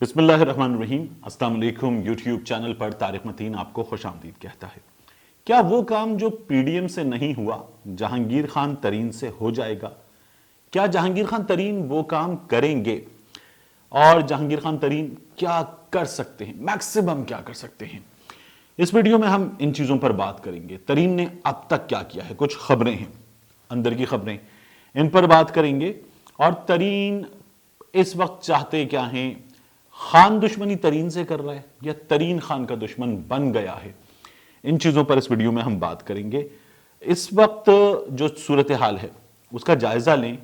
بسم اللہ الرحمن الرحیم۔ السلام علیکم۔ یوٹیوب چینل پر طارق متین آپ کو خوش آمدید کہتا ہے۔ کیا وہ کام جو پی ڈی ایم سے نہیں ہوا جہانگیر خان ترین سے ہو جائے گا؟ کیا جہانگیر خان ترین وہ کام کریں گے؟ اور جہانگیر خان ترین کیا کر سکتے ہیں، میکسیمم کیا کر سکتے ہیں؟ اس ویڈیو میں ہم ان چیزوں پر بات کریں گے۔ ترین نے اب تک کیا کیا ہے، کچھ خبریں ہیں، اندر کی خبریں، ان پر بات کریں گے۔ اور ترین اس وقت چاہتے کیا ہیں؟ خان دشمنی ترین سے کر رہا ہے یا ترین خان کا دشمن بن گیا ہے؟ ان چیزوں پر اس ویڈیو میں ہم بات کریں گے۔ اس وقت جو صورتحال ہے اس کا جائزہ لیں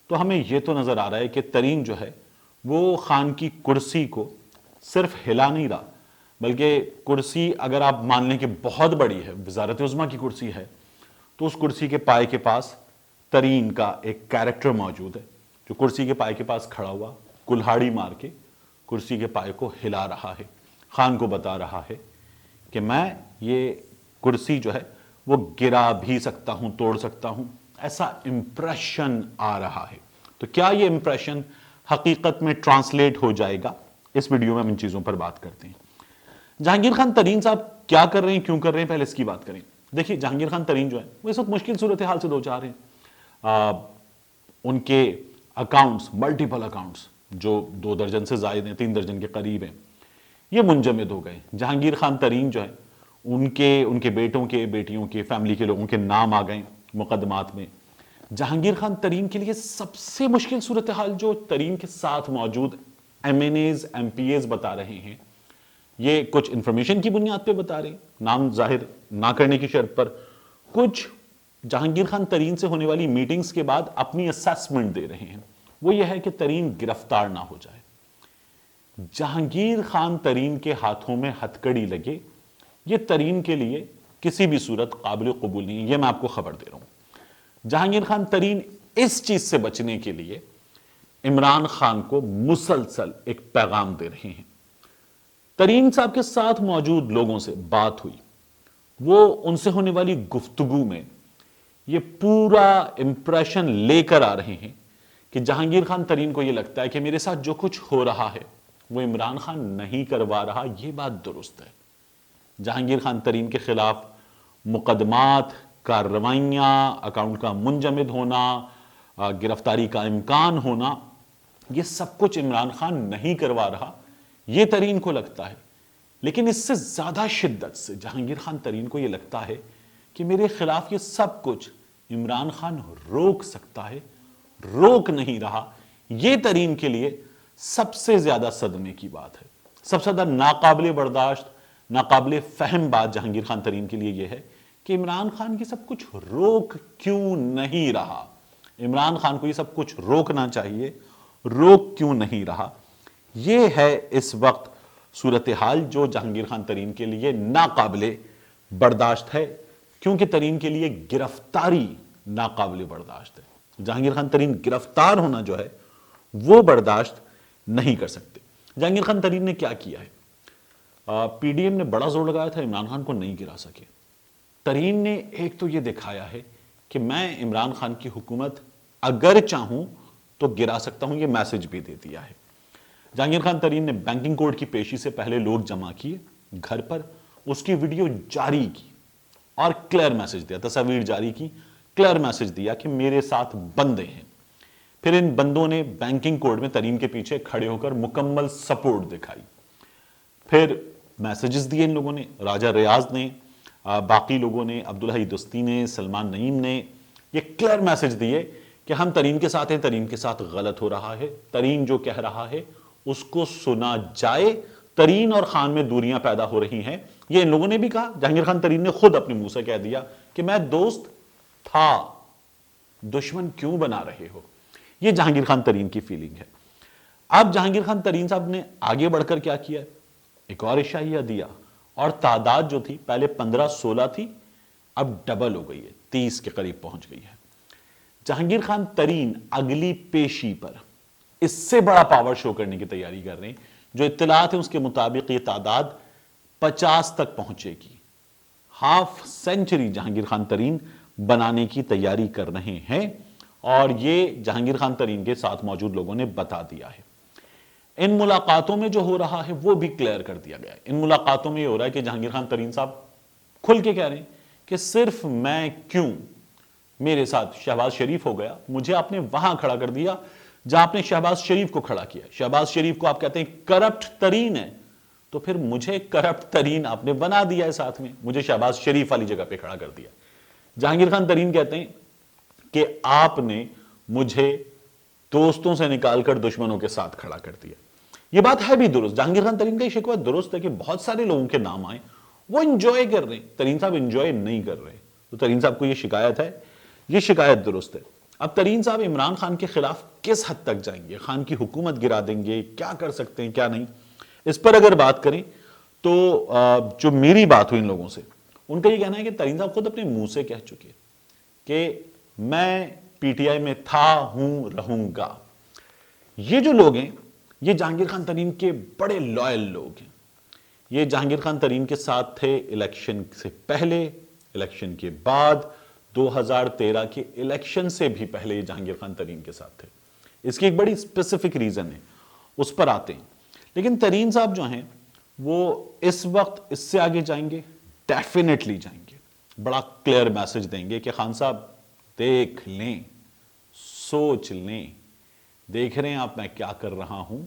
تو ہمیں یہ تو نظر آ رہا ہے کہ ترین جو ہے وہ خان کی کرسی کو صرف ہلا نہیں رہا، بلکہ کرسی اگر آپ مان لیں کہ بہت بڑی ہے، وزارت عظمیٰ کی کرسی ہے، تو اس کرسی کے پائے کے پاس ترین کا ایک کیریکٹر موجود ہے جو کرسی کے پائے کے پاس کھڑا ہوا کلہاڑی مار کے کرسی کے پائے کو ہلا رہا ہے، خان کو بتا رہا ہے کہ میں یہ کرسی جو ہے وہ گرا بھی سکتا ہوں، توڑ سکتا ہوں، ایسا امپریشن آ رہا ہے۔ تو کیا یہ امپریشن حقیقت میں ٹرانسلیٹ ہو جائے گا؟ اس ویڈیو میں ہم ان چیزوں پر بات کرتے ہیں۔ جہانگیر خان ترین صاحب کیا کر رہے ہیں، کیوں کر رہے ہیں، پہلے اس کی بات کریں۔ دیکھیے جہانگیر خان ترین جو ہے وہ اس وقت مشکل صورتحال سے دوچار ہیں۔ ان کے اکاؤنٹس، ملٹیپل اکاؤنٹس جو 2 درجن سے زائد ہیں، 3 درجن کے قریب ہیں، یہ منجمد ہو گئے۔ جہانگیر خان ترین جو ہے ان کے بیٹوں کے، بیٹیوں کے، فیملی کے لوگوں کے نام آ گئے مقدمات میں۔ جہانگیر خان ترین کے لیے سب سے مشکل صورتحال جو ترین کے ساتھ موجود M N As, M P As بتا رہے ہیں، یہ کچھ انفارمیشن کی بنیاد پہ بتا رہے ہیں، نام ظاہر نہ کرنے کی شرط پر، کچھ جہانگیر خان ترین سے ہونے والی میٹنگز کے بعد اپنی اسیسمنٹ دے رہے ہیں۔ وہ یہ ہے کہ ترین گرفتار نہ ہو جائے، جہانگیر خان ترین کے ہاتھوں میں ہتکڑی لگے، یہ ترین کے لیے کسی بھی صورت قابل قبول نہیں ہے، یہ میں آپ کو خبر دے رہا ہوں۔ جہانگیر خان ترین اس چیز سے بچنے کے لیے عمران خان کو مسلسل ایک پیغام دے رہے ہیں۔ ترین صاحب کے ساتھ موجود لوگوں سے بات ہوئی، وہ ان سے ہونے والی گفتگو میں یہ پورا امپریشن لے کر آ رہے ہیں کہ جہانگیر خان ترین کو یہ لگتا ہے کہ میرے ساتھ جو کچھ ہو رہا ہے وہ عمران خان نہیں کروا رہا، یہ بات درست ہے۔ جہانگیر خان ترین کے خلاف مقدمات، کارروائیاں، اکاؤنٹ کا منجمد ہونا، گرفتاری کا امکان ہونا، یہ سب کچھ عمران خان نہیں کروا رہا، یہ ترین کو لگتا ہے۔ لیکن اس سے زیادہ شدت سے جہانگیر خان ترین کو یہ لگتا ہے کہ میرے خلاف یہ سب کچھ عمران خان روک سکتا ہے، روک نہیں رہا۔ یہ ترین کے لیے سب سے زیادہ صدمے کی بات ہے، سب سے زیادہ ناقابل برداشت، ناقابل فہم بات جہانگیر خان ترین کے لیے یہ ہے کہ عمران خان کی سب کچھ روک کیوں نہیں رہا، عمران خان کو یہ سب کچھ روکنا چاہیے، روک کیوں نہیں رہا۔ یہ ہے اس وقت صورتحال جو جہانگیر خان ترین کے لیے ناقابل برداشت ہے، کیونکہ ترین کے لیے گرفتاری ناقابل برداشت ہے۔ جہانگیر خان ترین گرفتار ہونا جو ہے وہ برداشت نہیں کر سکتے۔ جہانگیر خان ترین نے کیا کیا ہے؟ پی ڈی ایم نے بڑا زور لگایا تھا، عمران خان کو نہیں گرا سکے۔ ترین نے ایک تو یہ دکھایا ہے کہ میں عمران خان کی حکومت اگر چاہوں تو گرا سکتا ہوں، یہ میسج بھی دے دیا ہے۔ جہانگیر خان ترین نے بینکنگ کوڈ کی پیشی سے پہلے لوگ جمع کیے گھر پر، اس کی ویڈیو جاری کی اور کلیئر میسج دیا، تصاویر جاری کی، کلیئر میسج دیا کہ میرے ساتھ بندے ہیں۔ پھر ان بندوں نے بینکنگ کوڈ میں ترین کے پیچھے کھڑے ہو کر مکمل سپورٹ دکھائی۔ پھر میسیجز دیے ان لوگوں نے، راجہ ریاض نے، باقی لوگوں نے، عبدالحی دستی نے، سلمان نعیم نے، یہ کلیئر میسج دیے کہ ہم ترین کے ساتھ ہیں، ترین کے ساتھ غلط ہو رہا ہے، ترین جو کہہ رہا ہے اس کو سنا جائے، ترین اور خان میں دوریاں پیدا ہو رہی ہیں۔ یہ ان لوگوں نے بھی کہا، جہانگیر خان ترین نے خود اپنے منہ سے کہہ دیا کہ میں دوست تھا، دشمن کیوں بنا رہے ہو۔ یہ جہانگیر خان ترین کی فیلنگ ہے۔ اب جہانگیر خان ترین صاحب نے آگے بڑھ کر کیا کیا ہے؟ ایک اور اشاریہ دیا، اور تعداد جو تھی پہلے 15-16 تھی، اب ڈبل ہو گئی ہے، 30 کے قریب پہنچ گئی ہے۔ جہانگیر خان ترین اگلی پیشی پر اس سے بڑا پاور شو کرنے کی تیاری کر رہے ہیں۔ جو اطلاعات ہیں اس کے مطابق یہ تعداد 50 تک پہنچے گی۔ ہاف سینچری جہانگیر خان ترین بنانے کی تیاری کر رہے ہیں، اور یہ جہانگیر خان ترین کے ساتھ موجود لوگوں نے بتا دیا ہے۔ ان ملاقاتوں میں جو ہو رہا ہے وہ بھی کلیئر کر دیا گیا ہے. ان ملاقاتوں میں یہ ہو رہا ہے کہ جہانگیر خان ترین صاحب کھل کے کہہ رہے ہیں کہ صرف میں کیوں، میرے ساتھ شہباز شریف ہو گیا، مجھے آپ نے وہاں کھڑا کر دیا جہاں آپ نے شہباز شریف کو کھڑا کیا. شہباز شریف کو آپ کہتے ہیں کرپٹ ترین ہے، تو پھر مجھے کرپٹ ترین آپ نے بنا دیا ہے، ساتھ میں مجھے شہباز شریف والی جگہ پہ کھڑا کر دیا. جہانگیر خان ترین کہتے ہیں کہ آپ نے مجھے دوستوں سے نکال کر دشمنوں کے ساتھ کھڑا کر دیا. یہ بات ہے بھی درست. جہانگیر خان ترین کا یہ شکوہ درست ہے کہ بہت سارے لوگوں کے نام آئے، وہ انجوائے کر رہے ہیں، ترین صاحب انجوائے نہیں کر رہے. تو ترین صاحب کو یہ شکایت ہے، یہ شکایت درست ہے. اب ترین صاحب عمران خان کے خلاف کس حد تک جائیں گے، خان کی حکومت گرا دیں گے، کیا کر سکتے ہیں کیا نہیں، اس پر اگر بات کریں تو جو میری بات ہوئی ان لوگوں سے، ان کا یہ کہنا ہے کہ ترین صاحب خود اپنے منہ سے کہہ چکے کہ میں پی ٹی آئی میں تھا، ہوں، رہوں گا. یہ جو لوگ ہیں یہ جہانگیر خان ترین کے بڑے لائل لوگ ہیں. یہ جہانگیر خان ترین کے ساتھ تھے الیکشن سے پہلے، الیکشن کے بعد، 2013 کے الیکشن سے بھی پہلے یہ جہانگیر خان ترین کے ساتھ تھے. اس کی ایک بڑی اسپیسیفک ریزن ہے، اس پر آتے ہیں. لیکن ترین صاحب جو ہیں وہ اس وقت اس سے آگے جائیں گے، ڈیفینیٹلی جائیں گے. بڑا کلیئر میسج دیں گے کہ خان صاحب دیکھ لیں، سوچ لیں، دیکھ رہے ہیں آپ میں کیا کر رہا ہوں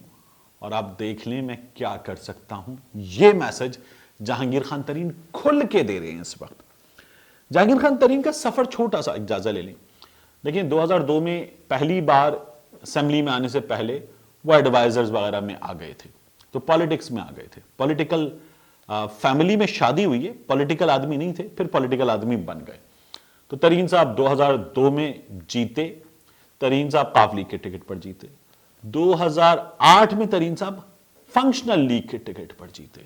اور آپ دیکھ لیں میں کیا کر سکتا ہوں. یہ میسج جہانگیر خان ترین کھل کے دے رہے ہیں اس وقت. جہانگیر خان ترین کا سفر چھوٹا سا ایک جائزہ لے لیں. دیکھیں 2002 میں پہلی بار اسمبلی میں آنے سے پہلے وہ ایڈوائزرز وغیرہ میں آ گئے تھے، تو پالیٹکس میں آ گئے تھے. پولیٹیکل فیملی میں شادی ہوئی ہے، پولیٹیکل آدمی نہیں تھے، پھر پولیٹیکل آدمی بن گئے. تو ترین صاحب 2002 میں جیتے. ترین صاحب قاف لیگ کے ٹکٹ پر جیتے. 2008 میں ترین صاحب فنکشنل لیگ کے ٹکٹ پر جیتے.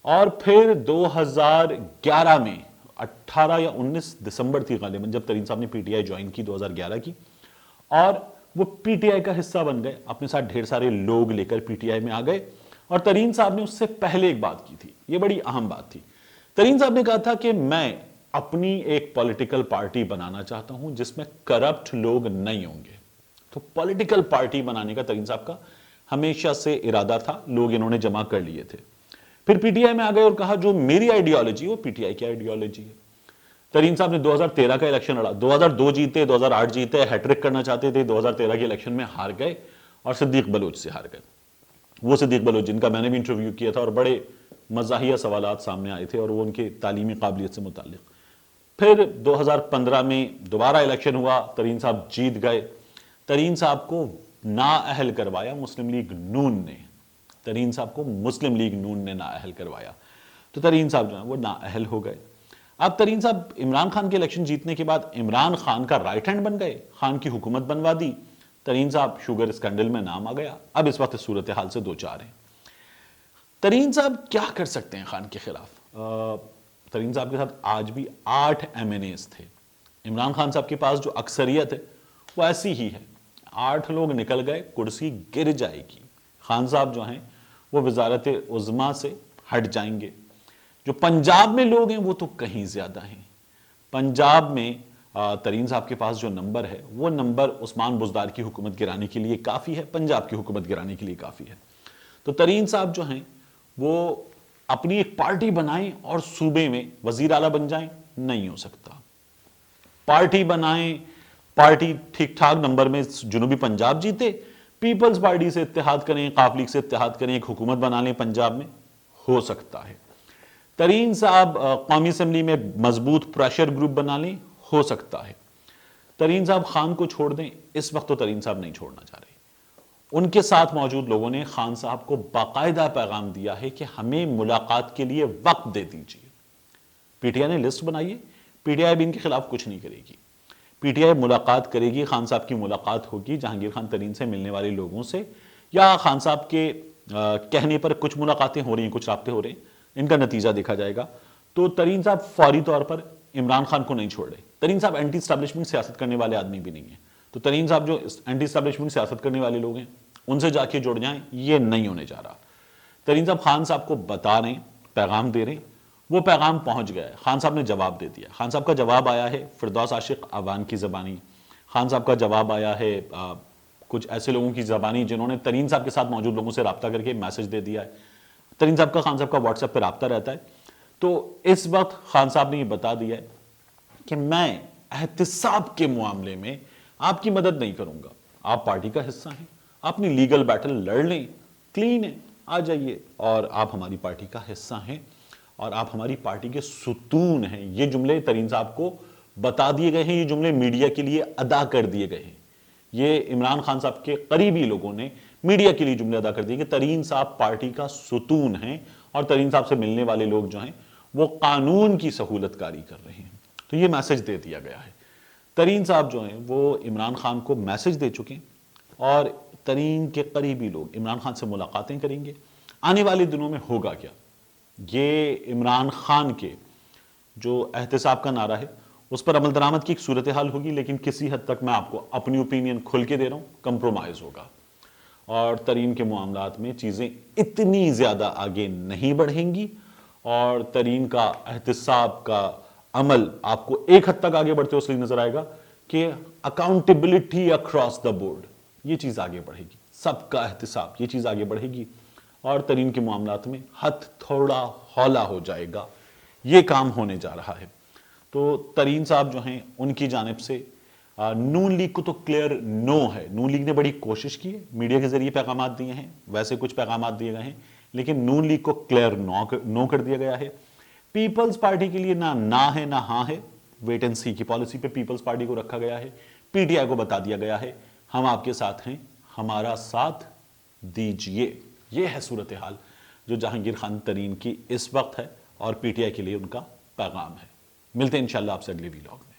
اور پھر 2011 میں 18 یا 19 دسمبر تھی غالباً جب ترین صاحب نے پی ٹی آئی جوائن کی 2011 کی، اور وہ پی ٹی آئی کا حصہ بن گئے. اپنے ساتھ ڈھیر سارے لوگ لے کر پی ٹی آئی میں آ گئے. اور ترین صاحب نے اس سے پہلے ایک بات کی تھی، یہ بڑی اہم بات تھی. ترین صاحب نے کہا تھا کہ میں اپنی ایک پولیٹیکل پارٹی بنانا چاہتا ہوں جس میں کرپٹ لوگ نہیں ہوں گے. تو پولیٹیکل پارٹی بنانے کا ترین صاحب کا ہمیشہ سے ارادہ تھا. لوگ انہوں نے جمع کر لیے تھے. پھر پی ٹی آئی میں آ گئے اور کہا جو میری آئیڈیالوجی وہ پی ٹی آئی کی آئیڈیالوجی ہے. ترین صاحب نے 2013 کا الیکشن لڑا، 2002 جیتے، 2008 جیتے، ہیٹرک کرنا چاہتے تھے، 2013 کے الیکشن میں ہار گئے اور صدیق بلوچ سے ہار گئے. وہ صدیق بلوچ جن کا میں نے بھی انٹرویو کیا تھا اور بڑے مزاحیہ سوالات سامنے آئے تھے اور وہ ان کے تعلیمی قابلیت سے متعلق. پھر 2015 میں دوبارہ الیکشن ہوا، ترین صاحب جیت گئے. ترین صاحب کو نااہل کروایا مسلم لیگ نون نے. ترین صاحب کو مسلم لیگ نون نے نااہل کروایا. تو ترین صاحب جو ہیں وہ نااہل ہو گئے. اب ترین صاحب عمران خان کے الیکشن جیتنے کے بعد عمران خان کا رائٹ ہینڈ بن گئے، خان کی حکومت بنوا دی. ترین صاحب شوگر اسکینڈل میں نام آ گیا. اب اس وقت صورتحال سے دو چار ہیں. ترین صاحب کیا کر سکتے ہیں خان کے خلاف؟ ترین صاحب کے ساتھ آج بھی 8 ایم این ایز تھے. عمران خان صاحب کے پاس جو اکثریت ہے وہ ایسی ہی ہے. 8 لوگ نکل گئے، کرسی گر جائے گی. خان صاحب جو ہیں وہ وزارت عظمیٰ سے ہٹ جائیں گے. جو پنجاب میں لوگ ہیں وہ تو کہیں زیادہ ہیں. پنجاب میں ترین صاحب کے پاس جو نمبر ہے وہ نمبر عثمان بزدار کی حکومت گرانے کے لیے کافی ہے، پنجاب کی حکومت گرانے کے لیے کافی ہے. تو ترین صاحب جو ہیں وہ اپنی ایک پارٹی بنائیں اور صوبے میں وزیر اعلیٰ بن جائیں، نہیں ہو سکتا. پارٹی بنائیں، پارٹی ٹھیک ٹھاک نمبر میں جنوبی پنجاب جیتے، پیپلز پارٹی سے اتحاد کریں، قاف لیگ سے اتحاد کریں، ایک حکومت بنا لیں پنجاب میں، ہو سکتا ہے. ترین صاحب قومی اسمبلی میں مضبوط پریشر گروپ بنا لیں، ہو سکتا ہے. ترین صاحب خان کو چھوڑ دیں، اس وقت تو ترین صاحب نہیں چھوڑنا چاہ رہے. ان کے ساتھ موجود لوگوں نے خان صاحب کو باقاعدہ پیغام دیا ہے کہ ہمیں ملاقات کے لیے وقت دے دیجیے. پی ٹی آئی نے لسٹ بنائی ہے، پی ٹی آئی بھی ان کے خلاف کچھ نہیں کرے گی. پی ٹی آئی ملاقات کرے گی، خان صاحب کی ملاقات ہوگی جہانگیر خان ترین سے ملنے والے لوگوں سے، یا خان صاحب کے کہنے پر کچھ ملاقاتیں ہو رہی ہیں، کچھ رابطے ہو رہے ہیں، ان کا نتیجہ دیکھا جائے گا. تو ترین صاحب فوری طور پر عمران خان کو نہیں چھوڑ رہے. ترین صاحب اینٹی اسٹیبلشمنٹ سیاست کرنے والے آدمی بھی نہیں ہیں. تو ترین صاحب جو اینٹی اسٹیبلشمنٹ سیاست کرنے والے لوگ ہیں ان سے جا کے جڑ جائیں، یہ نہیں ہونے جا رہا. ترین صاحب خان صاحب کو بتا رہے ہیں، پیغام دے رہے ہیں، وہ پیغام پہنچ گیا ہے. خان صاحب نے جواب دے دیا. خان صاحب کا جواب آیا ہے فردوس عاشق اعوان کی زبانی. خان صاحب کا جواب آیا ہے کچھ ایسے لوگوں کی زبانی جنہوں نے ترین صاحب کے ساتھ موجود لوگوں سے رابطہ کر کے میسج دے دیا ہے. ترین صاحب کا خان صاحب کا واٹس ایپ پہ رابطہ رہتا ہے. تو اس وقت خان صاحب نے یہ بتا دیا ہے کہ میں احتساب کے معاملے میں آپ کی مدد نہیں کروں گا. آپ پارٹی کا حصہ ہیں, اپنی لیگل بیٹل لڑ لیں, کلین ہے, آ جائیے, اور آپ ہماری پارٹی کا حصہ ہیں اور آپ ہماری پارٹی کے ستون ہیں. یہ جملے ترین صاحب کو بتا دیے گئے ہیں, یہ جملے میڈیا کے لیے ادا کر دیے گئے ہیں. یہ عمران خان صاحب کے قریبی لوگوں نے میڈیا کے لیے جملے ادا کر دیے کہ ترین صاحب پارٹی کا ستون ہیں اور ترین صاحب سے ملنے والے لوگ جو ہیں وہ قانون کی سہولت کاری کر رہے ہیں. تو یہ میسج دے دیا گیا ہے. ترین صاحب جو ہیں وہ عمران خان کو میسج دے چکے ہیں اور ترین کے قریبی لوگ عمران خان سے ملاقاتیں کریں گے. آنے والے دنوں میں ہوگا کیا, یہ عمران خان کے جو احتساب کا نعرہ ہے اس پر عمل درآمد کی ایک صورتحال ہوگی, لیکن کسی حد تک میں آپ کو اپنی اوپینین کھل کے دے رہا ہوں, کمپرومائز ہوگا اور ترین کے معاملات میں چیزیں اتنی زیادہ آگے نہیں بڑھیں گی اور ترین کا احتساب کا عمل آپ کو ایک حد تک آگے بڑھتے اس لیے نظر آئے گا کہ اکاؤنٹیبلٹی اکراس دا بورڈ یہ چیز آگے بڑھے گی, سب کا احتساب یہ چیز آگے بڑھے گی اور ترین کے معاملات میں ہاتھ تھوڑا ہولا ہو جائے گا. یہ کام ہونے جا رہا ہے. تو ترین صاحب جو ہیں ان کی جانب سے نون لیگ کو تو کلیئر نو ہے. نون لیگ نے بڑی کوشش کی ہے, میڈیا کے ذریعے پیغامات دیے ہیں, ویسے کچھ پیغامات دیے گئے ہیں, لیکن نون لیگ کو کلیئر نو کر دیا گیا ہے. پیپلز پارٹی کے لیے نہ ہے نہ ہاں ہے, ویٹ اینڈ سی کی پالیسی پہ پیپلز پارٹی کو رکھا گیا ہے. پی ٹی آئی کو بتا دیا گیا ہے ہم آپ کے ساتھ ہیں, ہمارا ساتھ دیجئے. یہ ہے صورتحال جو جہانگیر خان ترین کی اس وقت ہے اور پی ٹی آئی کے لیے ان کا پیغام ہے. ملتے ہیں انشاءاللہ آپ سے اگلے ویلاگ میں.